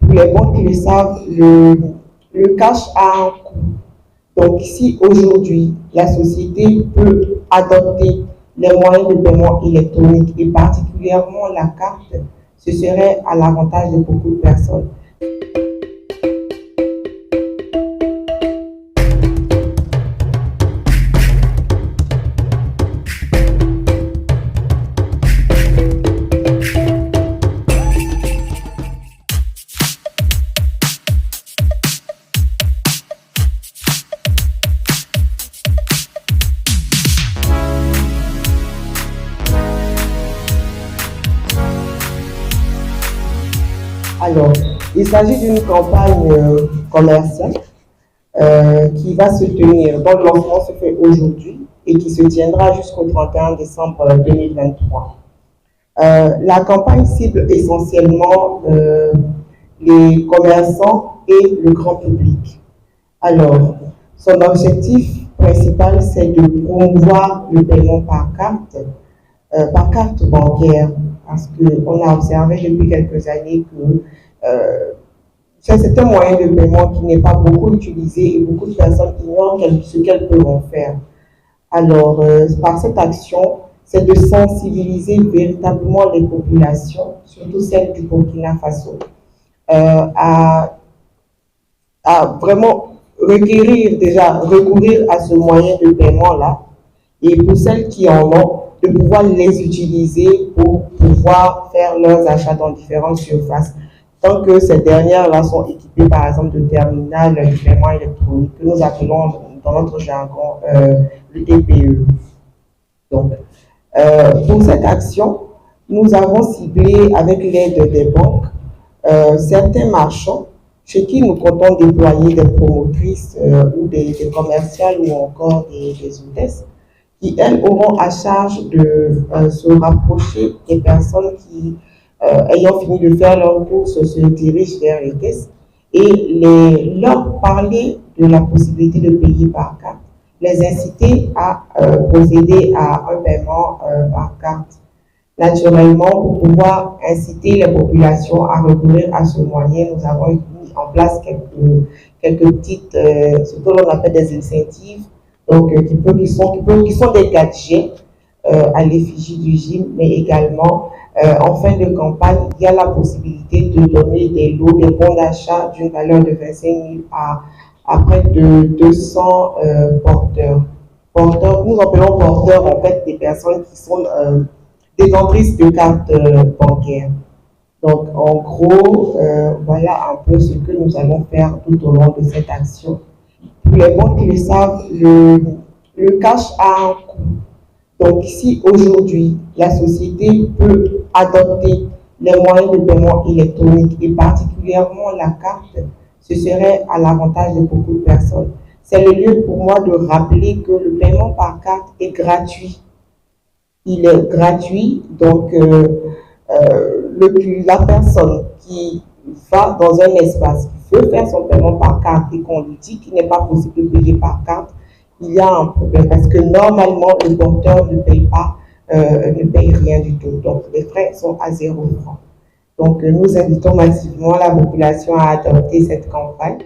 Pour les banques qui le savent, le cash a un coût. Donc, si aujourd'hui, la société peut adopter les moyens de paiement électroniques et particulièrement la carte, ce serait à l'avantage de beaucoup de personnes. Alors, il s'agit d'une campagne commerciale qui va se tenir, dont le lancement se fait aujourd'hui et qui se tiendra jusqu'au 31 décembre 2023. La campagne cible essentiellement les commerçants et le grand public. Alors, son objectif principal, c'est de promouvoir le paiement par carte bancaire, parce qu'on a observé depuis quelques années que c'est un moyen de paiement qui n'est pas beaucoup utilisé et beaucoup de personnes ignorent ce qu'elles peuvent en faire. Alors, par cette action, c'est de sensibiliser véritablement les populations, surtout celles du Burkina Faso, à vraiment recourir à ce moyen de paiement-là, et pour celles qui en ont, de pouvoir les utiliser pour pouvoir faire leurs achats dans différentes surfaces. Tant que ces dernières-là sont équipées, par exemple, de terminal de paiement électronique, que nous appelons dans notre jargon le TPE. Donc, pour cette action, nous avons ciblé, avec l'aide des banques, certains marchands chez qui nous comptons déployer des promotrices ou des commerciales ou encore des hôtesses, qui, elles, auront à charge de se rapprocher des personnes qui, ayant fini de faire leurs courses, se dirigent vers les caisses et leur parler de la possibilité de payer par carte, les inciter à procéder à un paiement par carte. Naturellement, pour pouvoir inciter les populations à recourir à ce moyen, nous avons mis en place quelques petites, ce que l'on appelle des incentives, donc qui sont des gadgets à l'effigie du gym, mais également en fin de campagne, il y a la possibilité de donner des lots, des bons d'achat d'une valeur de 25 000 à près de 200 porteurs. Nous appelons porteurs en fait des personnes qui sont détentrices de cartes bancaires. Donc en gros, voilà un peu ce que nous allons faire tout au long de cette action. Pour les banques qui le savent, le cash a un coût. Donc, si aujourd'hui, la société peut adopter les moyens de paiement électroniques et particulièrement la carte, ce serait à l'avantage de beaucoup de personnes. C'est le lieu pour moi de rappeler que le paiement par carte est gratuit. Il est gratuit, donc la personne qui va dans un espace, qui veut faire son paiement par carte et qu'on lui dit qu'il n'est pas possible de payer par carte, il y a un problème parce que normalement le porteur ne paye rien du tout. Donc les frais sont à 0 francs. Donc nous invitons massivement la population à adopter cette campagne.